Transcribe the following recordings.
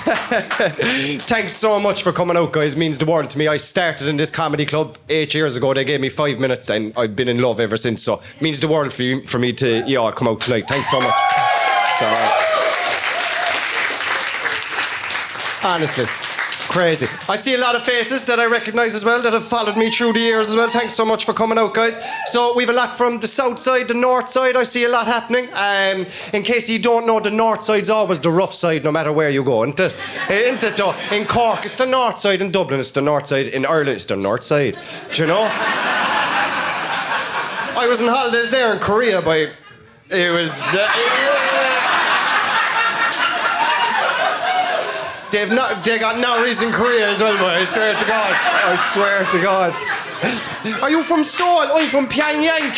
Thanks so much for coming out, guys. It means the world to me. I started in this comedy club 8 years ago. They gave me 5 minutes and I've been in love ever since. So it means the world for me to come out tonight. Thanks so much. Honestly, crazy. I see a lot of faces that I recognise as well that have followed me through the years as well. Thanks so much for coming out, guys. So we've a lot from the south side, the north side. I see a lot happening. In case you don't know, the north side's always the rough side, no matter where you go. Isn't it though? In Cork, it's the north side. In Dublin, it's the north side. In Ireland, it's the north side. Do you know? I was on holidays there in Korea, but it was... They got no reason Korea as well, boy. I swear to God. I swear to God. Are you from Seoul? I'm from Pyongyang.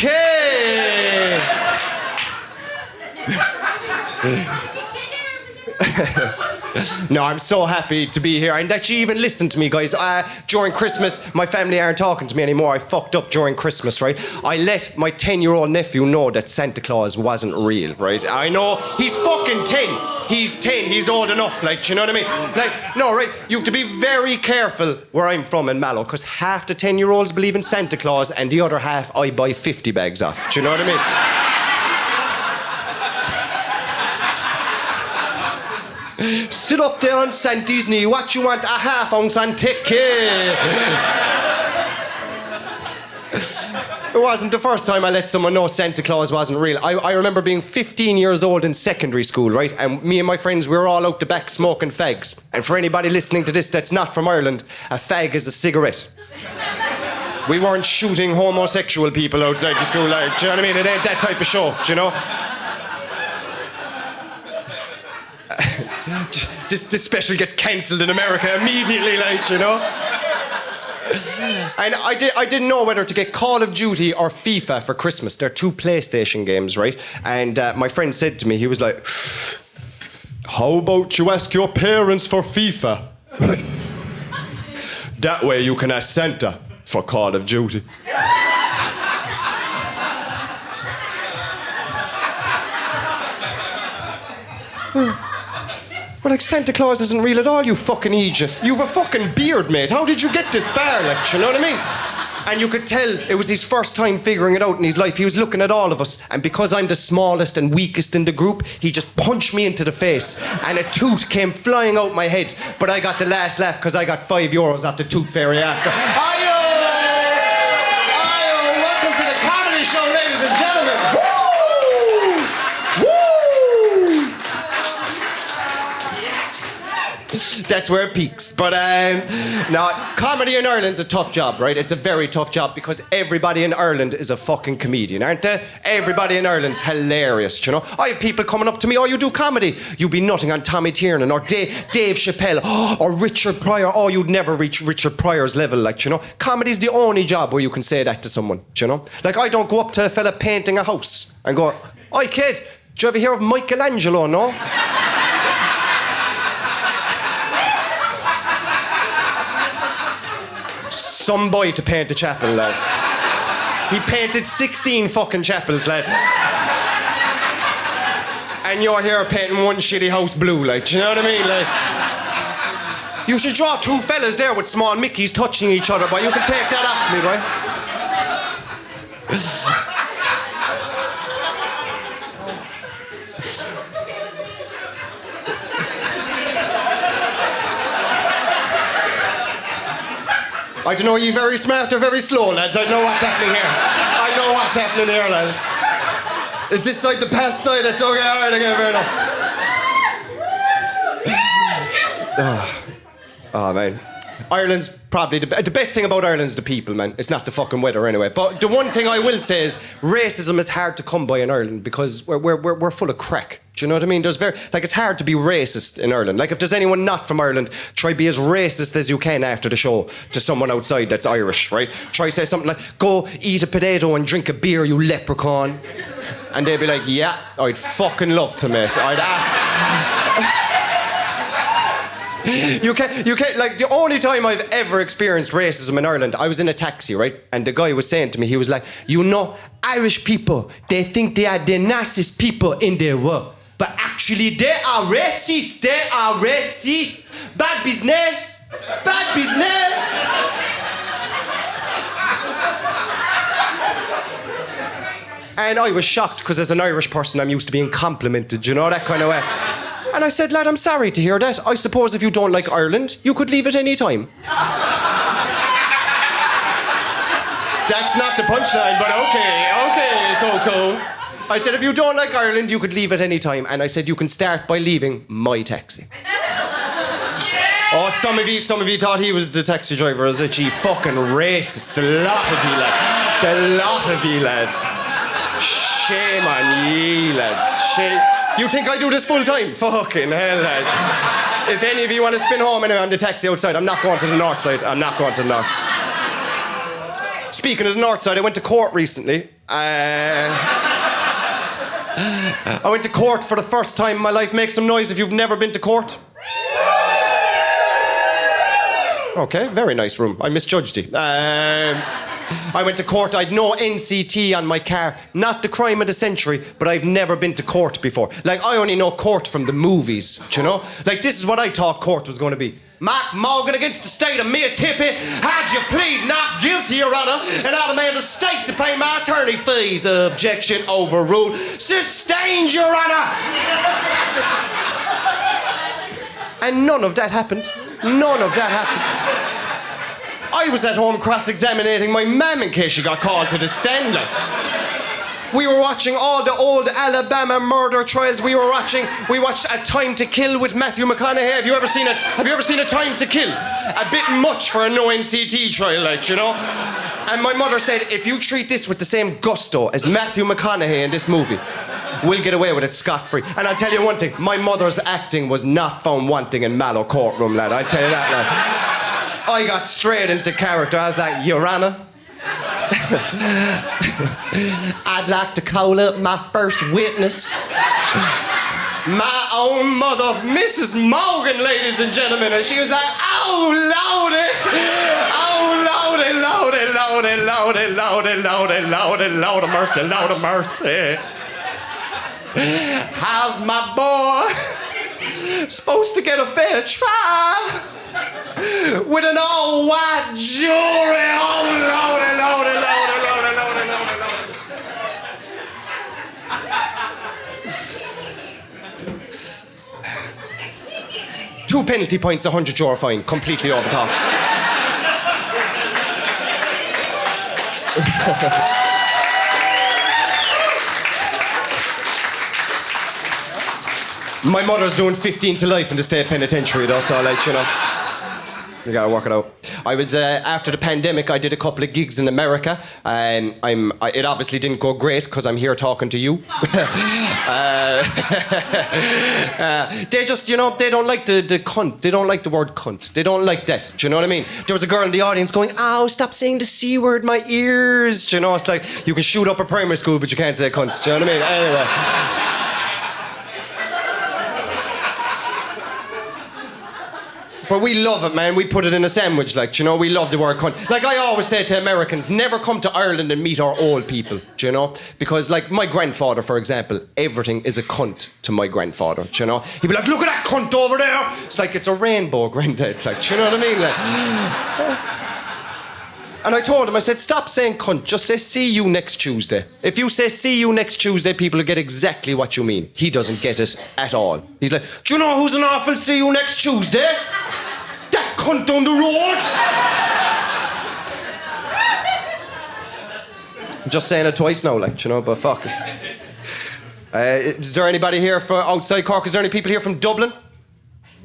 No, I'm so happy to be here and that you even listen to me, guys. During Christmas, my family aren't talking to me anymore. I fucked up during Christmas, right? I let my 10-year-old nephew know that Santa Claus wasn't real, right? I know he's fucking 10. He's 10. He's old enough, like, do you know what I mean? Like, no, right? You have to be very careful where I'm from in Mallow, because half the 10-year-olds believe in Santa Claus and the other half I buy 50 bags off. Do you know what I mean? Sit up there on Santa's knee. What you want? A half ounce and take care. It wasn't the first time I let someone know Santa Claus wasn't real. I remember being 15 years old in secondary school, right? And me and my friends, we were all out the back smoking fags. And for anybody listening to this that's not from Ireland, a fag is a cigarette. We weren't shooting homosexual people outside the school, like, do you know what I mean? It ain't that type of show, do you know? This special gets cancelled in America immediately, like, you know? And I didn't know whether to get Call of Duty or FIFA for Christmas. They're two PlayStation games, right? And my friend said to me, he was like, how about you ask your parents for FIFA? That way you can ask Santa for Call of Duty. Well, like, Santa Claus isn't real at all, you fucking idiot. You've a fucking beard, mate. How did you get this far, like, you know what I mean? And you could tell it was his first time figuring it out in his life. He was looking at all of us, and because I'm the smallest and weakest in the group, he just punched me into the face, and a tooth came flying out my head. But I got the last laugh because I got €5 off the tooth fairy after. Ayo! Ayo! Welcome to the comedy show, ladies and gentlemen. Woo! Woo! That's where it peaks. But now, comedy in Ireland's a tough job, right? It's a very tough job because everybody in Ireland is a fucking comedian, aren't they? Everybody in Ireland's hilarious, you know? I have people coming up to me, oh, you do comedy. You'd be nutting on Tommy Tiernan or Dave Chappelle or Richard Pryor. Oh, you'd never reach Richard Pryor's level, like, you know? Comedy's the only job where you can say that to someone, you know? Like, I don't go up to a fella painting a house and go, oi, kid, do you ever hear of Michelangelo, no? Some boy to paint a chapel, lad. He painted 16 fucking chapels, lad. And you're here painting one shitty house blue, like, do you know what I mean? Like, you should draw two fellas there with small Mickeys touching each other, boy. You can take that off me, boy. I don't know, are you very smart or very slow, lads? I know what's happening here. I know what's happening here, lad. Is this side the past side? That's okay, alright, okay, fair enough. Oh, man. Ireland's probably the best thing about Ireland's the people, man. It's not the fucking weather anyway. But the one thing I will say is racism is hard to come by in Ireland because we're full of crack. Do you know what I mean? It's hard to be racist in Ireland. Like, if there's anyone not from Ireland, try be as racist as you can after the show to someone outside that's Irish, right? Try say something like, go eat a potato and drink a beer, you leprechaun. And they'd be like, yeah, I'd fucking love to, mate. You can't, like, the only time I've ever experienced racism in Ireland, I was in a taxi, right? And the guy was saying to me, he was like, you know, Irish people, they think they are the nicest people in the world. But actually, they are racist. They are racist. Bad business. Bad business. And I was shocked because as an Irish person, I'm used to being complimented, you know, that kind of way. And I said, lad, I'm sorry to hear that. I suppose if you don't like Ireland, you could leave at any time. That's not the punchline, but okay, CoCo. I said, if you don't like Ireland, you could leave at any time. And I said, you can start by leaving my taxi. Oh, some of you thought he was the taxi driver. I was like, gee, fucking racist. The lot of you, lad. The lot of you, lad. Shame on ye, lads. Shame. You think I do this full time? Fucking hell, lad. If any of you want to spin home anyway on the taxi outside, I'm not going to the north side. I'm not going to the north. Speaking of the north side, I went to Cork recently. I went to Cork for the first time in my life. Make some noise if you've never been to Cork. Okay, very nice room. I misjudged you. I went to Cork. I'd no NCT on my car. Not the crime of the century, but I've never been to Cork before. Like, I only know Cork from the movies, do you know? Like, this is what I thought Cork was going to be. Mark Morgan against the state of Mississippi. How'd you plead not guilty, Your Honor, and I demand the state to pay my attorney fees. Objection overruled. Sustained, Your Honor. And none of that happened. None of that happened. I was at home cross-examining my mum in case she got called to the stand. We were watching all the old Alabama murder trials. We watched A Time to Kill with Matthew McConaughey. Have you ever seen A Time to Kill? A bit much for a no NCT trial, like, you know? And my mother said, if you treat this with the same gusto as Matthew McConaughey in this movie, we'll get away with it scot-free. And I'll tell you one thing, my mother's acting was not found wanting in Mallow courtroom, lad. I tell you that, lad. I got straight into character. I was like, Your Honor, I'd like to call up my first witness. My own mother, Mrs. Morgan, ladies and gentlemen. And she was like, oh, Lordy. Oh, Lordy, Lordy, Lordy, Lordy, Lordy, Lordy, Lordy, Lord of mercy, Lord of mercy. How's my boy supposed to get a fair trial with an all-white jury? Oh, Lordy, Lordy, Lordy, Lordy, Lordy, Lordy. 2 penalty points, €100 fine, completely over the top. My mother's doing 15 to life in the state penitentiary, though, so, like, you know, you gotta work it out. I was, after the pandemic, I did a couple of gigs in America. It obviously didn't go great, because I'm here talking to you. They just, you know, they don't like the cunt. They don't like the word cunt. They don't like that. Do you know what I mean? There was a girl in the audience going, ow, stop saying the C word, my ears. Do you know, it's like, you can shoot up a primary school, but you can't say cunt. Do you know what I mean? Anyway. But we love it, man. We put it in a sandwich, like, you know, we love the word cunt. Like I always say to Americans, never come to Ireland and meet our old people, do you know? Because, like, my grandfather, for example, everything is a cunt to my grandfather, do you know? He'd be like, look at that cunt over there. It's like, it's a rainbow, granddad, like, do you know what I mean? Like, and I told him, I said, stop saying cunt, just say see you next Tuesday. If you say see you next Tuesday, people will get exactly what you mean. He doesn't get it at all. He's like, do you know who's an awful see you next Tuesday? That cunt down the road. I'm just saying it twice now, like, you know, but fuck it. Is there anybody here from outside Cork? Is there any people here from Dublin?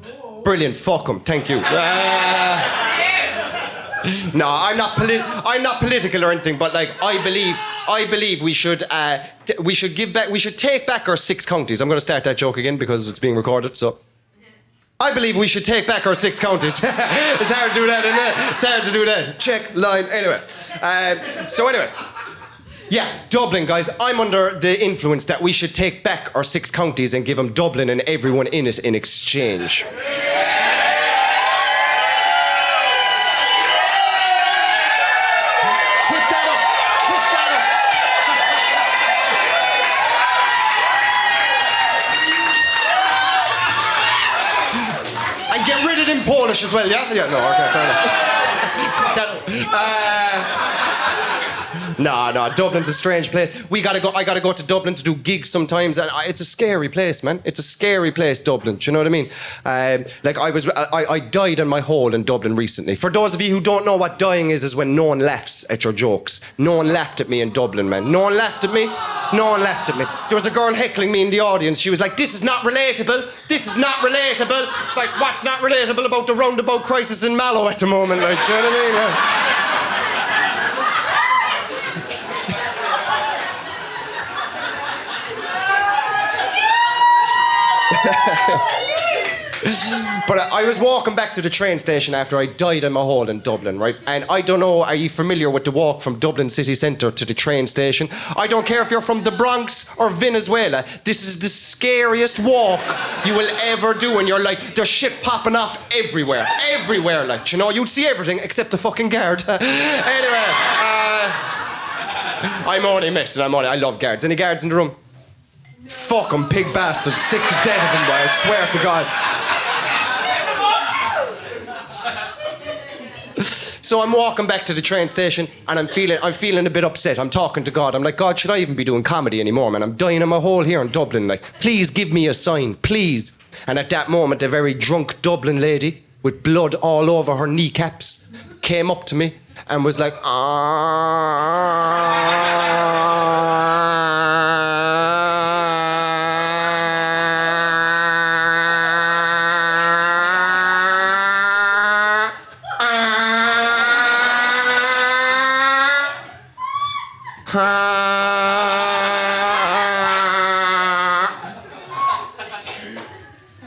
No. Brilliant, fuck them, thank you. No, I'm not political or anything, but like I believe we should take back our 6 counties. I'm going to start that joke again because it's being recorded. So, I believe we should take back our 6 counties. It's hard to do that, isn't it? It's hard to do that. Check line. Anyway, anyway, yeah, Dublin, guys. I'm under the influence that we should take back our 6 counties and give them Dublin and everyone in it in exchange. Irish as well, yeah? Yeah, no, okay, fair enough. No, Dublin's a strange place. I gotta go to Dublin to do gigs sometimes, and it's a scary place, man. It's a scary place, Dublin. Do you know what I mean? I died in my hole in Dublin recently. For those of you who don't know what dying is when no one laughs at your jokes. No one laughed at me in Dublin, man. No one laughed at me. No one laughed at me. There was a girl heckling me in the audience. She was like, "This is not relatable. This is not relatable." It's like, what's not relatable about the roundabout crisis in Mallow at the moment? Like, do you know what I mean? But I was walking back to the train station after I died in my hole in Dublin, right? And I don't know, are you familiar with the walk from Dublin city centre to the train station? I don't care if you're from the Bronx or Venezuela. This is the scariest walk you will ever do in your life. There's shit popping off everywhere. Everywhere, like, you know? You'd see everything except the fucking guard. Anyway, I'm only messing. I love guards. Any guards in the room? Fucking pig bastards, sick to death of them, boy, I swear to God. So I'm walking back to the train station and I'm feeling a bit upset. I'm talking to God. I'm like, God, should I even be doing comedy anymore, man? I'm dying in my hole here in Dublin. Like, please give me a sign, please. And at that moment, a very drunk Dublin lady with blood all over her kneecaps came up to me and was like,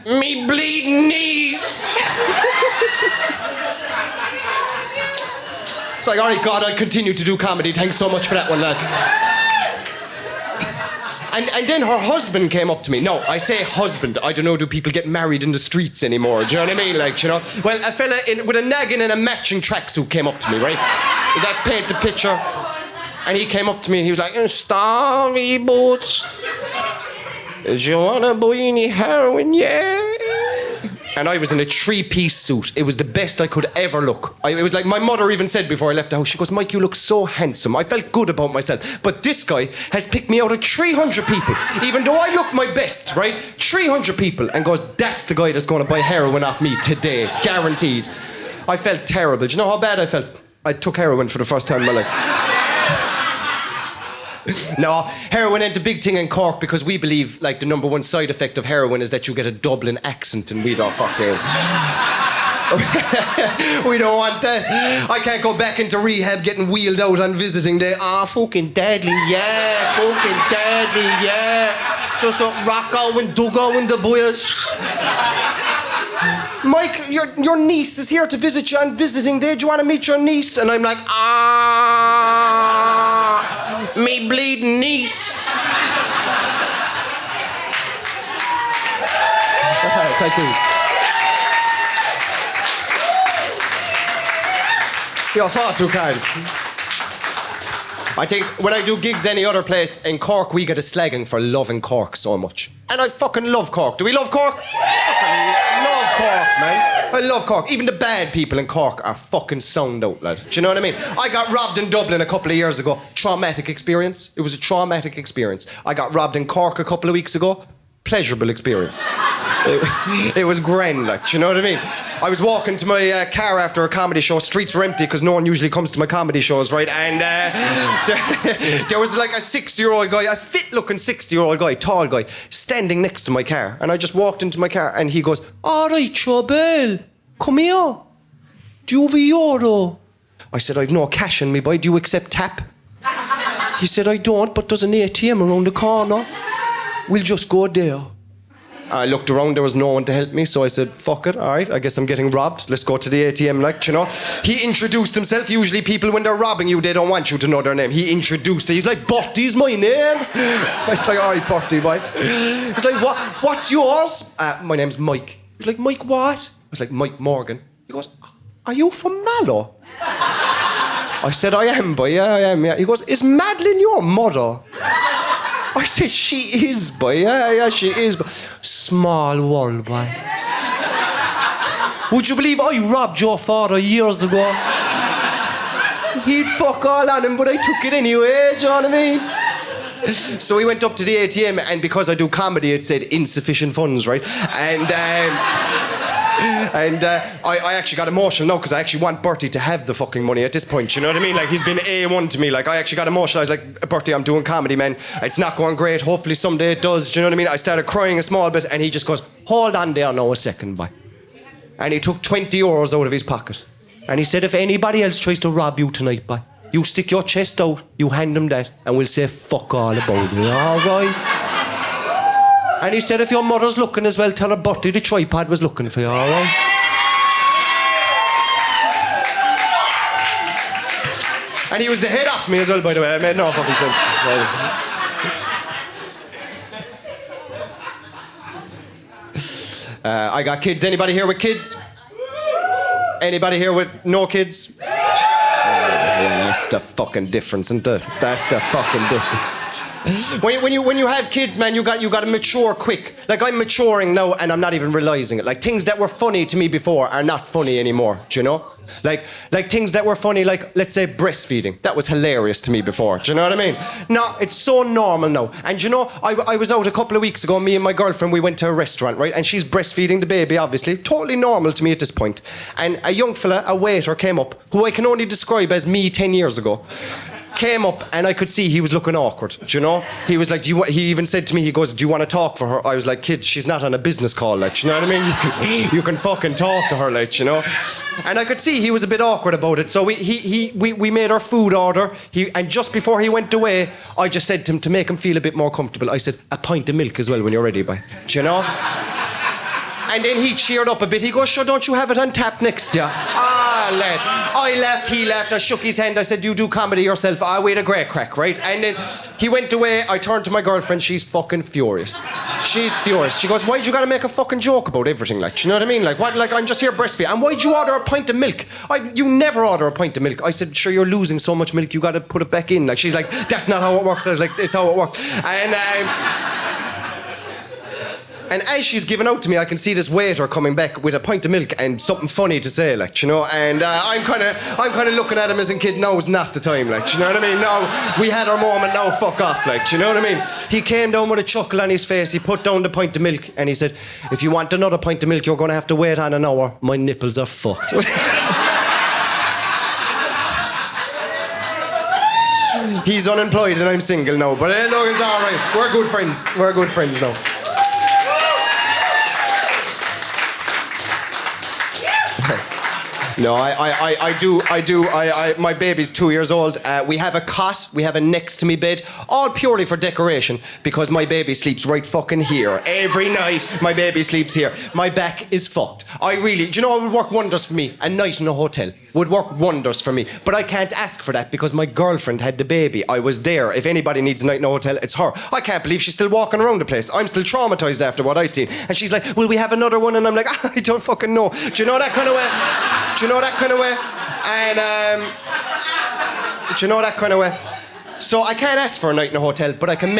me bleeding knees. It's like, all right, God, I'll continue to do comedy. Thanks so much for that one, lad. And then her husband came up to me. No, I say husband. I don't know, do people get married in the streets anymore? Do you know what I mean? Like, you know? Well, a fella with a naggin and a matching tracksuit came up to me, right? Did that paint the picture? And he came up to me and he was like, "Starry boots. Do you want to buy any heroin? Yeah." And I was in a 3-piece suit. It was the best I could ever look. It was like my mother even said before I left the house, she goes, "Mike, you look so handsome." I felt good about myself. But this guy has picked me out of 300 people, even though I look my best, right? 300 people, and goes, "That's the guy that's going to buy heroin off me today, guaranteed." I felt terrible. Do you know how bad I felt? I took heroin for the first time in my life. No, heroin ain't a big thing in Cork because we believe, like, the number one side effect of heroin is that you get a Dublin accent, and we don't fucking... We don't want that. I can't go back into rehab getting wheeled out on visiting day. Fucking deadly, yeah. Fucking deadly, yeah. Just Rocco and Dougo and the boys. Mike, your niece is here to visit you on visiting day. Do you want to meet your niece? And I'm like, me bleeding niece. Thank you. You're far too kind. I think when I do gigs any other place in Cork, we get a slagging for loving Cork so much. And I fucking love Cork. Do we love Cork? I love Cork, man. I love Cork. Even the bad people in Cork are fucking sound out, lad. Do you know what I mean? I got robbed in Dublin a couple of years ago. Traumatic experience. It was a traumatic experience. I got robbed in Cork a couple of weeks ago. Pleasurable experience. It was grand, like, do you know what I mean? I was walking to my car after a comedy show. Streets were empty because no one usually comes to my comedy shows, right? And there was like a 60-year-old guy, a fit-looking 60-year-old guy, tall guy, standing next to my car. And I just walked into my car and he goes, "All right, Trouble, come here. Do you have a euro?" I said, "I've no cash in me, boy. Do you accept tap?" He said, "I don't, but there's an ATM around the corner. We'll just go there." I looked around, there was no one to help me, so I said, "Fuck it, all right, I guess I'm getting robbed. Let's go to the ATM, like, you know." He introduced himself. Usually people, when they're robbing you, they don't want you to know their name. He introduced it. He's like, "Bertie's my name." I was like, "All right, Bertie, boy." He's like, "What's yours?" "My name's Mike." He's like, "Mike what?" I was like, "Mike Morgan." He goes, "Are you from Mallow?" I said, "I am, boy, yeah, I am, yeah." He goes, "Is Madeline your mother?" I said, "She is, boy. Yeah, she is. But small world, boy." Would you believe I robbed your father years ago? He'd fuck all on him, but I took it anyway, do you know what I mean? So we went up to the ATM, and because I do comedy, it said insufficient funds, right? And I actually got emotional now because I actually want Bertie to have the fucking money at this point, you know what I mean? Like, he's been A1 to me. Like, I actually got emotional. I was like, Bertie, I'm doing comedy, man. It's not going great. Hopefully someday it does, do you know what I mean? I started crying a small bit, and he just goes, hold on there now a second, boy. And he took 20 euros out of his pocket. And he said, if anybody else tries to rob you tonight, boy, you stick your chest out, you hand them that, and we'll say fuck all about it, all right? And he said, if your mother's looking as well, tell her Bertie the tripod was looking for you, all right? And he was the head off me as well, by the way. It made no fucking sense. I got kids. Anybody here with kids? Anybody here with no kids? That's the fucking difference, isn't it? That's the fucking difference. When you have kids, man, you got to mature quick. Like, I'm maturing now, and I'm not even realizing it. Like, things that were funny to me before are not funny anymore. Do you know? Like things that were funny, like, let's say breastfeeding. That was hilarious to me before. Do you know what I mean? No, it's so normal now. And you know, I was out a couple of weeks ago. Me and my girlfriend, we went to a restaurant, right? And she's breastfeeding the baby, obviously. Totally normal to me at this point. And a young fella, a waiter, came up, who I can only describe as me 10 years ago. Came up, and I could see he was looking awkward. Do you know? He was like, he even said to me, he goes, do you want to talk for her? I was like, kid, she's not on a business call, like, you know what I mean? You can fucking talk to her, like, you know? And I could see he was a bit awkward about it. So we made our food order. And just before he went away, I just said to him, to make him feel a bit more comfortable, I said, a pint of milk as well when you're ready, boy. Do you know? And then he cheered up a bit. He goes, sure, don't you have it on tap next year? Lad. I laughed, he laughed, I shook his hand, I said, you do comedy yourself. We had a great crack, right? And then he went away, I turned to my girlfriend, she's fucking furious. She's furious. She goes, why'd you gotta make a fucking joke about everything, like, do you know what I mean? Like, what, like, I'm just here breastfeeding. And why'd you order a pint of milk? You never order a pint of milk. I said, sure, you're losing so much milk, you gotta put it back in. Like, she's like, that's not how it works. I was like, it's how it works. And as she's giving out to me, I can see this waiter coming back with a pint of milk and something funny to say, like, you know. And I'm kind of looking at him as a kid. No, it's not the time, like, you know what I mean? No, we had our moment. Now, fuck off, like, you know what I mean? He came down with a chuckle on his face. He put down the pint of milk and he said, "If you want another pint of milk, you're going to have to wait on an hour. My nipples are fucked." He's unemployed and I'm single now, but look, it's all right. We're good friends. We're good friends now. No, I do. My baby's 2 years old. We have a cot. We have a next to me bed, all purely for decoration, because my baby sleeps right fucking here. Every night, my baby sleeps here. My back is fucked. Do you know what would work wonders for me? A night in a hotel would work wonders for me. But I can't ask for that because my girlfriend had the baby. I was there. If anybody needs a night in a hotel, it's her. I can't believe she's still walking around the place. I'm still traumatized after what I've seen. And she's like, will we have another one? And I'm like, I don't fucking know. Do you know that kind of way? Do you know that kind of way? And, do you know that kind of way? So I can't ask for a night in a hotel, but I can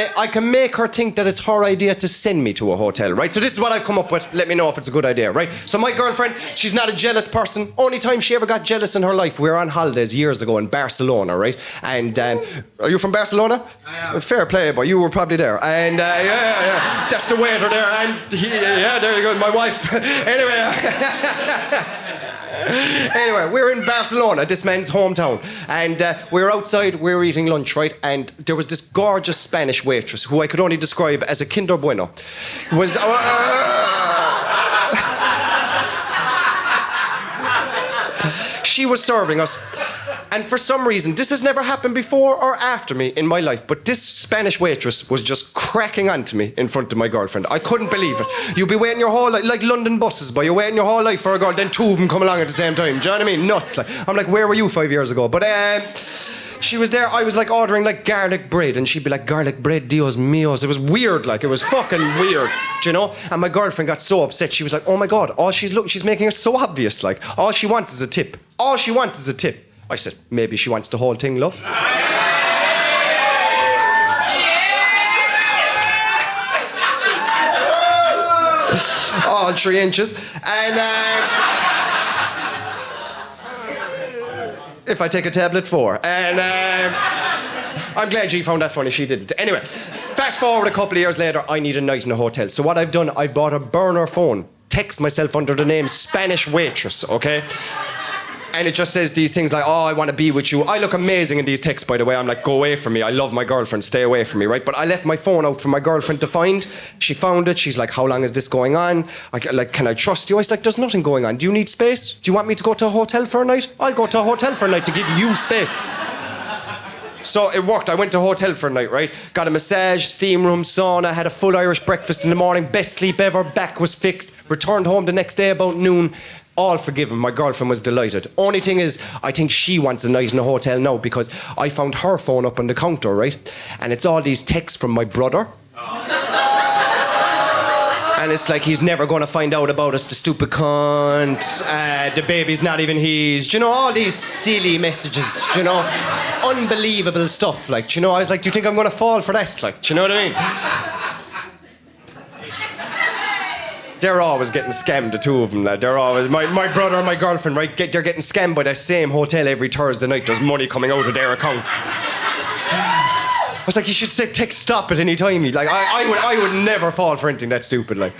make her think that it's her idea to send me to a hotel, right? So this is what I've come up with. Let me know if it's a good idea, right? So my girlfriend, she's not a jealous person. Only time she ever got jealous in her life, we were on holidays years ago in Barcelona, right? And are you from Barcelona? I am. Fair play, boy. You were probably there. And yeah. That's the waiter there. And there you go, my wife. Anyway, we're in Barcelona, this man's hometown, and we were outside, we were eating lunch, right? And there was this gorgeous Spanish waitress who I could only describe as a Kinder Bueno. She was serving us. And for some reason, this has never happened before or after me in my life, but this Spanish waitress was just cracking onto me in front of my girlfriend. I couldn't believe it. You'd be waiting your whole life, like London buses, but you're waiting your whole life for a girl, then two of them come along at the same time. Do you know what I mean? Nuts. Like, I'm like, where were you 5 years ago? But she was there. I was like ordering like garlic bread, and she'd be like, garlic bread, Dios míos. It was weird, like, it was fucking weird, do you know? And my girlfriend got so upset. She was like, oh my God, she's making it so obvious. Like, all she wants is a tip. All she wants is a tip. I said, maybe she wants the whole thing, love. All 3 inches. And If I take a tablet, 4. And I'm glad she found that funny. She didn't. Anyway, fast forward a couple of years later, I need a night in a hotel. So what I've done, I bought a burner phone. Text myself under the name Spanish Waitress, okay? And it just says these things like, oh, I want to be with you. I look amazing in these texts, by the way. I'm like, go away from me. I love my girlfriend. Stay away from me, right? But I left my phone out for my girlfriend to find. She found it. She's like, how long is this going on? Can I trust you? I was like, there's nothing going on. Do you need space? Do you want me to go to a hotel for a night? I'll go to a hotel for a night to give you space. So it worked. I went to a hotel for a night, right? Got a massage, steam room, sauna, had a full Irish breakfast in the morning, best sleep ever, back was fixed, returned home the next day about noon. All forgiven. My girlfriend was delighted. Only thing is, I think she wants a night in a hotel now because I found her phone up on the counter, right? And it's all these texts from my brother. And it's like, he's never going to find out about us, the stupid cunt. The baby's not even his. Do you know, all these silly messages, do you know? Unbelievable stuff, like, do you know? I was like, do you think I'm going to fall for that? Like, do you know what I mean? They're always getting scammed, the two of them. They're always, my brother and my girlfriend, right? They're getting scammed by that same hotel every Thursday night. There's money coming out of their account. I was like, you should say text stop at any time. Like, I would never fall for anything that stupid, like.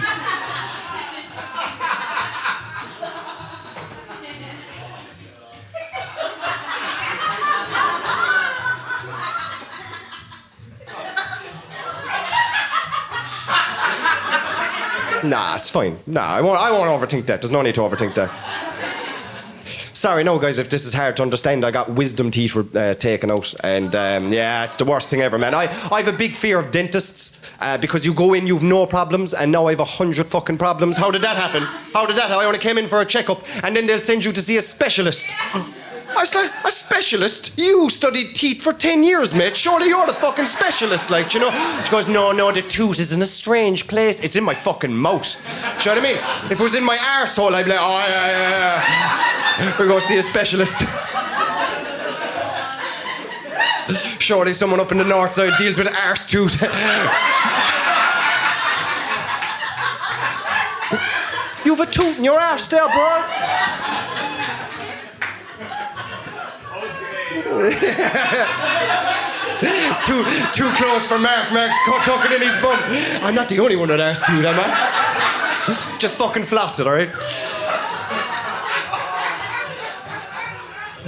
Nah, it's fine. Nah, I won't overthink that. There's no need to overthink that. Sorry, no, guys, if this is hard to understand, I got wisdom teeth taken out. And, yeah, it's the worst thing ever, man. I have a big fear of dentists because you go in, you've no problems, and now I have 100 fucking problems. How did that happen? How did that happen? I only came in for a checkup, and then they'll send you to see a specialist. I was like, a specialist? You studied teeth for 10 years, mate. Surely you're the fucking specialist, like, do you know? She goes, no, the tooth is in a strange place. It's in my fucking mouth. Do you know what I mean? If it was in my arsehole, I'd be like, oh, yeah. We're going to see a specialist. Surely someone up in the north side deals with arse tooth. You have a tooth in your arse there, bro. too close for Mark. Mark's tucking in his bum. I'm not the only one that asked you, am I? Just fucking floss it, alright?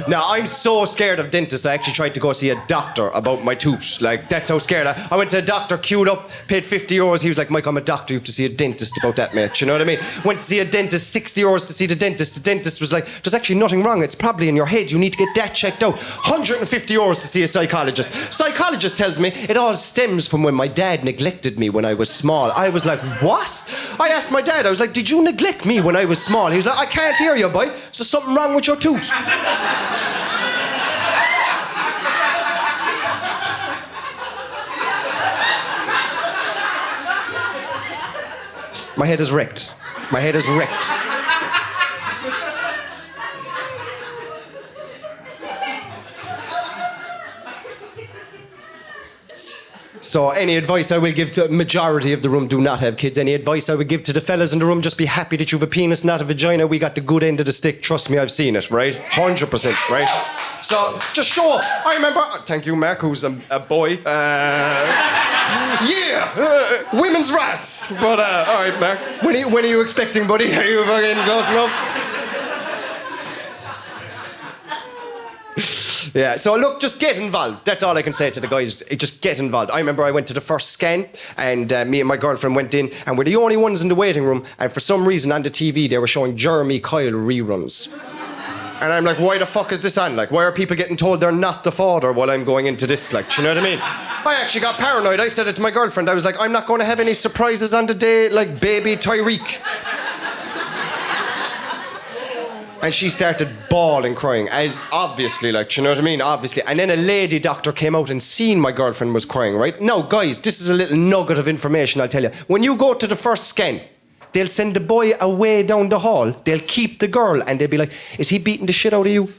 Now, I'm so scared of dentists, I actually tried to go see a doctor about my tooth. Like, that's how scared I went to a doctor, queued up, paid €50. He was like, Mike, I'm a doctor, you have to see a dentist about that, mate. You know what I mean? Went to see a dentist, €60 to see the dentist. The dentist was like, there's actually nothing wrong, it's probably in your head, you need to get that checked out. €150 to see a psychologist. Psychologist tells me it all stems from when my dad neglected me when I was small. I was like, what? I asked my dad, I was like, did you neglect me when I was small? He was like, I can't hear you, boy. Is there something wrong with your tooth? My head is wrecked. My head is wrecked. So any advice I will give to a majority of the room do not have kids. Any advice I would give to the fellas in the room, just be happy that you have a penis, not a vagina. We got the good end of the stick. Trust me, I've seen it, right? 100%, right? So just show up. I remember, thank you, Mark, who's a boy. Women's rights. But, all right, Mark. When are you expecting, buddy? Are you fucking close enough? Yeah, so look, just get involved. That's all I can say to the guys. Just get involved. I remember I went to the first scan, and me and my girlfriend went in, and we're the only ones in the waiting room, and for some reason on the TV they were showing Jeremy Kyle reruns. And I'm like, why the fuck is this on? Like, why are people getting told they're not the father while I'm going into this? Like, do you know what I mean? I actually got paranoid. I said it to my girlfriend. I was like, I'm not going to have any surprises on the day, like baby Tyreek. And she started bawling, crying, as obviously, like, do you know what I mean? Obviously. And then a lady doctor came out and seen my girlfriend was crying, right? Now, guys, this is a little nugget of information I'll tell you. When you go to the first scan, they'll send the boy away down the hall. They'll keep the girl, and they'll be like, is he beating the shit out of you?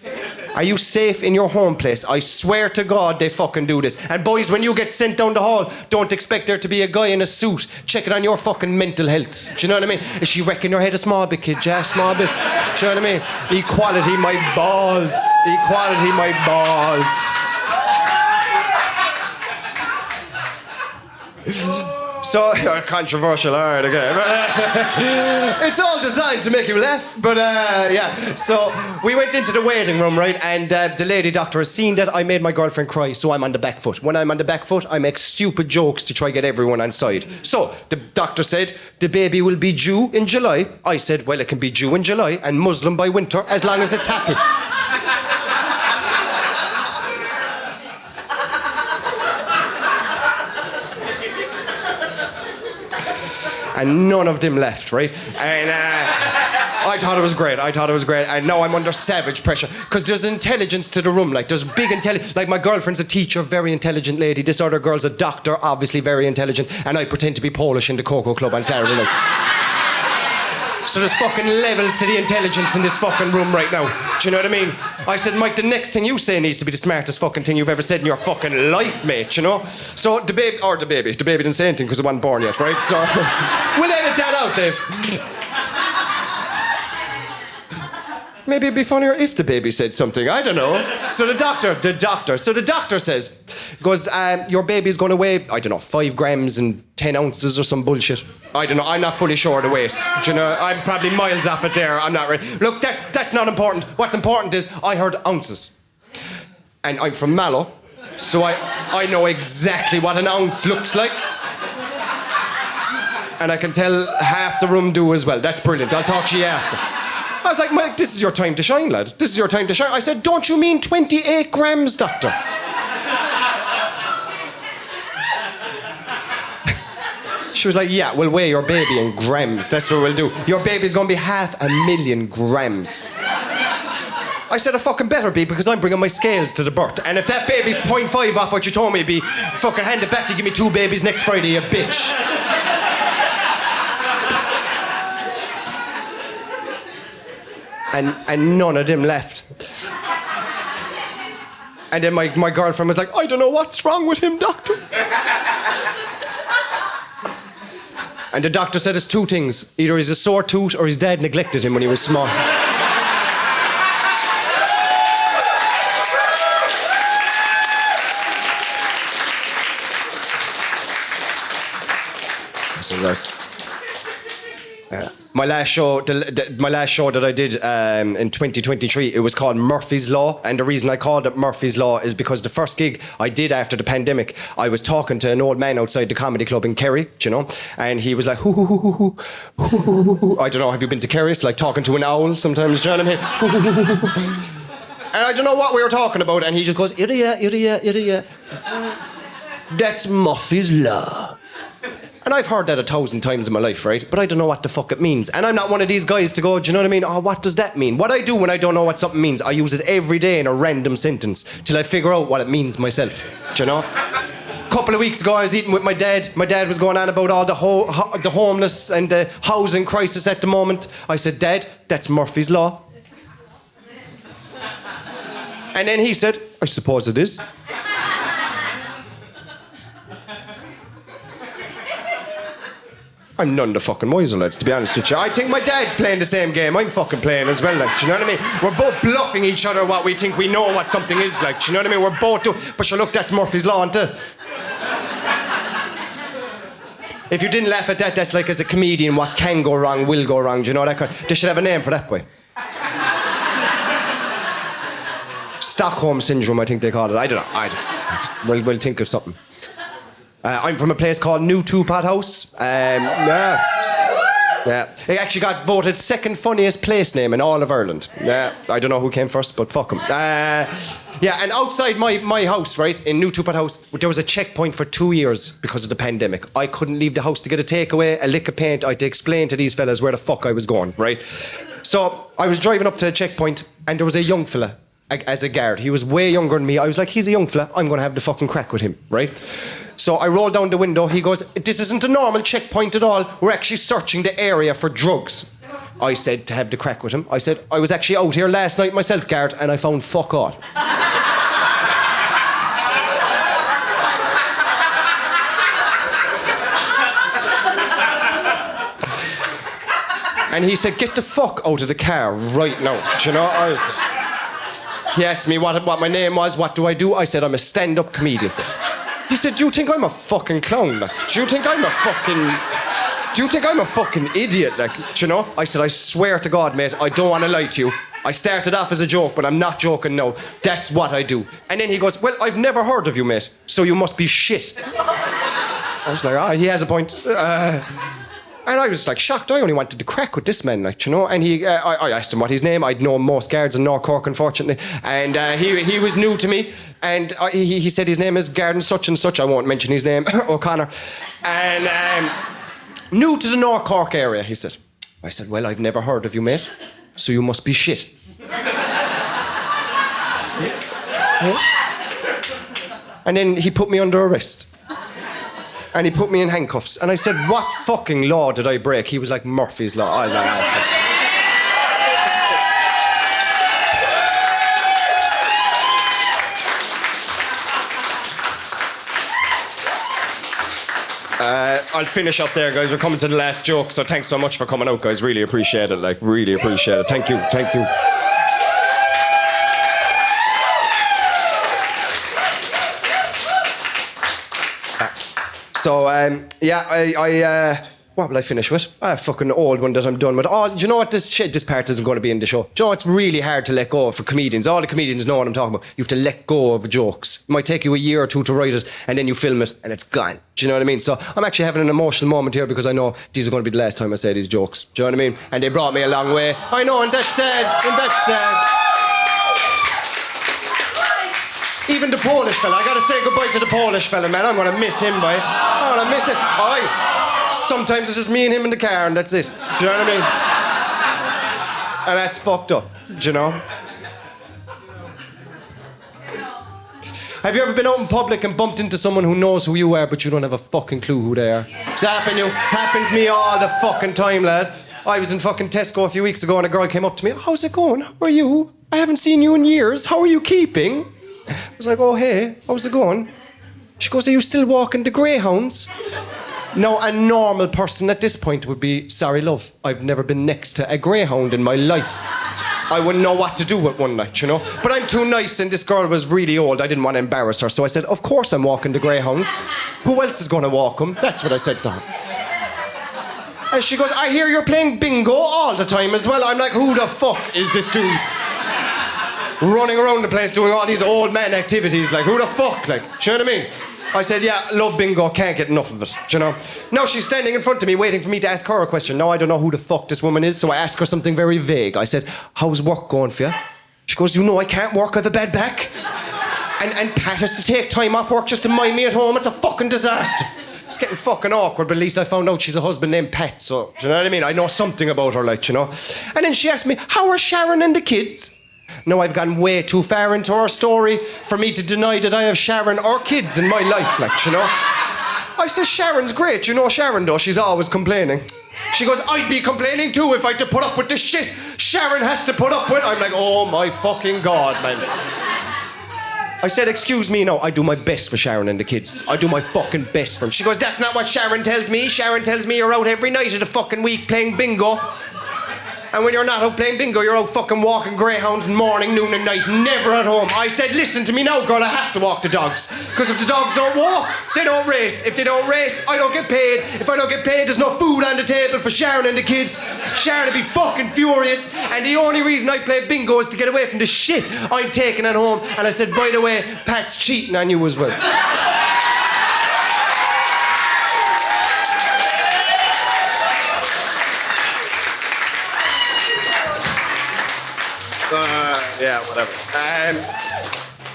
Are you safe in your home place? I swear to God they fucking do this. And boys, when you get sent down the hall, don't expect there to be a guy in a suit checking on your fucking mental health. Do you know what I mean? Is she wrecking your head a small bit, kid? Yeah, small bit. Do you know what I mean? Equality, my balls. Equality, my balls. So, controversial, all right, okay. It's all designed to make you laugh, but yeah. So, we went into the waiting room, right, and the lady doctor has seen that I made my girlfriend cry, so I'm on the back foot. When I'm on the back foot, I make stupid jokes to try get everyone on side. So, the doctor said, the baby will be due in July. I said, well, it can be due in July and Muslim by winter, as long as it's happy. And none of them left, right? And I thought it was great. And now I'm under savage pressure. Because there's intelligence to the room. Like, there's big intelligence. Like, my girlfriend's a teacher, very intelligent lady. This other girl's a doctor, obviously very intelligent. And I pretend to be Polish in the CoCo club on Saturday nights. So there's fucking levels to the intelligence in this fucking room right now. Do you know what I mean? I said, Mike, the next thing you say needs to be the smartest fucking thing you've ever said in your fucking life, mate, you know? So the baby didn't say anything because it wasn't born yet, right? So we'll edit that out, Dave. Maybe it'd be funnier if the baby said something. I don't know. So the doctor says, your baby's going to weigh, 5 grams and 10 ounces or some bullshit. I don't know. I'm not fully sure of the weight. Do you know? I'm probably miles off it there. I'm not right. Look, that's not important. What's important is I heard ounces. And I'm from Mallow, so I know exactly what an ounce looks like. And I can tell half the room do as well. That's brilliant. I'll talk to you after. I was like, Mike, this is your time to shine, lad. This is your time to shine. I said, don't you mean 28 grams, doctor? She was like, yeah, we'll weigh your baby in grams. That's what we'll do. Your baby's going to be 500,000 grams. I said, I fucking better be, because I'm bringing my scales to the birth. And if that baby's 0.5 off what you told me, fucking hand it back to give me 2 babies next Friday, you bitch. And none of them left. And then my girlfriend was like, I don't know what's wrong with him, doctor. And the doctor said it's 2 things. Either he's a sore tooth or his dad neglected him when he was small. So guys. My last show that I did in 2023, it was called Murphy's Law, and the reason I called it Murphy's Law is because the first gig I did after the pandemic, I was talking to an old man outside the comedy club in Kerry, you know, and he was like, hoo, hoo, hoo, hoo, hoo, hoo, hoo, hoo. I don't know, have you been to Kerry? It's like talking to an owl sometimes, do you know what I mean? And I don't know what we were talking about, and he just goes, idiot, idiot, idiot. That's Murphy's Law. And I've heard that 1,000 times in my life, right? But I don't know what the fuck it means. And I'm not one of these guys to go, do you know what I mean? Oh, what does that mean? What I do when I don't know what something means, I use it every day in a random sentence till I figure out what it means myself. Do you know? A couple of weeks ago, I was eating with my dad. My dad was going on about all the homeless and the housing crisis at the moment. I said, Dad, that's Murphy's Law. And then he said, I suppose it is. I'm none the fucking wiser, lads, to be honest with you. I think my dad's playing the same game I'm fucking playing as well, like, do you know what I mean? We're both bluffing each other what we think we know what something is like, do you know what I mean? We're both but sure, look, that's Murphy's Law, isn't it? If you didn't laugh at that, that's like as a comedian, what can go wrong will go wrong, do you know that kind of... They should have a name for that, boy. Stockholm Syndrome, I think they call it. I don't know. We'll think of something. I'm from a place called New Two-Pot House. Yeah. It actually got voted second funniest place name in all of Ireland. I don't know who came first, but fuck them. Yeah, and outside my house, right, in New Two-Pot House, there was a checkpoint for 2 years because of the pandemic. I couldn't leave the house to get a takeaway, a lick of paint. I had to explain to these fellas where the fuck I was going, right? So I was driving up to a checkpoint, and there was a young fella as a guard. He was way younger than me. I was like, he's a young fella. I'm going to have the fucking crack with him, right? So I rolled down the window. He goes, this isn't a normal checkpoint at all. We're actually searching the area for drugs. I said, to have the crack with him, I said, I was actually out here last night myself, Garrett, and I found fuck all. And he said, get the fuck out of the car right now. Do you know? He asked me what my name was, what do I do? I said, I'm a stand-up comedian. He said, do you think I'm a fucking clown? Like, do you think I'm a fucking idiot? Like, do you know? I said, I swear to God, mate, I don't want to lie to you. I started off as a joke, but I'm not joking now. That's what I do. And then he goes, well, I've never heard of you, mate, so you must be shit. I was like, he has a point. And I was like shocked. I only wanted to crack with this man, like, you know. And I asked him what his name. I'd known most guards in North Cork, unfortunately. And he was new to me. And he said his name is Garden such and such. I won't mention his name, O'Connor. And new to the North Cork area, he said. I said, well, I've never heard of you, mate, so you must be shit. And then he put me under arrest. And he put me in handcuffs. And I said, what fucking law did I break? He was like, Murphy's Law. I was like, I'll finish up there, guys. We're coming to the last joke, so thanks so much for coming out, guys. Really appreciate it. Like, really appreciate it. Thank you. Thank you. So, what will I finish with? A fucking old one that I'm done with. Oh, do you know what? This part isn't going to be in the show. Do you know, it's really hard to let go of for comedians. All the comedians know what I'm talking about. You have to let go of jokes. It might take you a year or two to write it, and then you film it, and it's gone. Do you know what I mean? So I'm actually having an emotional moment here because I know these are going to be the last time I say these jokes. Do you know what I mean? And they brought me a long way. I know, and that's sad. And that's sad. Even the Polish fella, I gotta say goodbye to the Polish fella, man. I'm gonna miss him, boy. I'm gonna miss him. Sometimes it's just me and him in the car, and that's it. Do you know what I mean? And that's fucked up, do you know? Have you ever been out in public and bumped into someone who knows who you are, but you don't have a fucking clue who they are? Does that happen to you? Happens to me all the fucking time, lad. I was in fucking Tesco a few weeks ago, and a girl came up to me. How's it going? How are you? I haven't seen you in years. How are you keeping? I was like, oh, hey, how's it going? She goes, are you still walking the greyhounds? Now, a normal person at this point would be, sorry, love, I've never been next to a greyhound in my life. I wouldn't know what to do with one night, you know? But I'm too nice, and this girl was really old. I didn't want to embarrass her, so I said, of course I'm walking the greyhounds. Who else is going to walk them? That's what I said to her. And she goes, I hear you're playing bingo all the time as well. I'm like, who the fuck is this dude? Running around the place doing all these old man activities, like, who the fuck, like, do you know what I mean? I said, yeah, love bingo, can't get enough of it, do you know? Now she's standing in front of me waiting for me to ask her a question. Now I don't know who the fuck this woman is, so I ask her something very vague. I said, how's work going for you? She goes, you know I can't work, I have a bad back. And Pat has to take time off work just to mind me at home. It's a fucking disaster. It's getting fucking awkward, but at least I found out she's a husband named Pat, so, do you know what I mean? I know something about her, like, you know? And then she asked me, how are Sharon and the kids? No, I've gone way too far into her story for me to deny that I have Sharon or kids in my life, like, you know? I said, Sharon's great. You know Sharon, though? She's always complaining. She goes, I'd be complaining too if I had to put up with this shit Sharon has to put up with. I'm like, oh my fucking God, man. I said, excuse me, no, I do my best for Sharon and the kids. I do my fucking best for them. She goes, that's not what Sharon tells me. Sharon tells me you're out every night of the fucking week playing bingo. And when you're not out playing bingo, you're out fucking walking greyhounds morning, noon and night, never at home. I said, listen to me now, girl, I have to walk the dogs. Because if the dogs don't walk, they don't race. If they don't race, I don't get paid. If I don't get paid, there's no food on the table for Sharon and the kids. Sharon would be fucking furious. And the only reason I play bingo is to get away from the shit I'm taking at home. And I said, by the way, Pat's cheating on you as well. Yeah, whatever.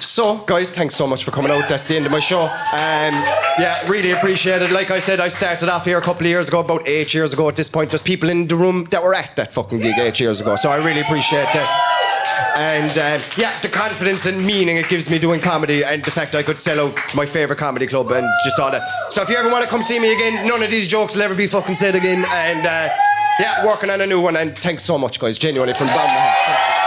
So, guys, thanks so much for coming out. That's the end of my show. Yeah, really appreciate it. Like I said, I started off here a couple of years ago, about 8 years ago at this point. There's people in the room that were at that fucking gig 8 years ago, so I really appreciate that. And yeah, the confidence and meaning it gives me doing comedy, and the fact I could sell out my favourite comedy club and just all that. So if you ever want to come see me again, none of these jokes will ever be fucking said again. And Yeah, working on a new one, and thanks so much, guys. Genuinely from the bottom of my heart.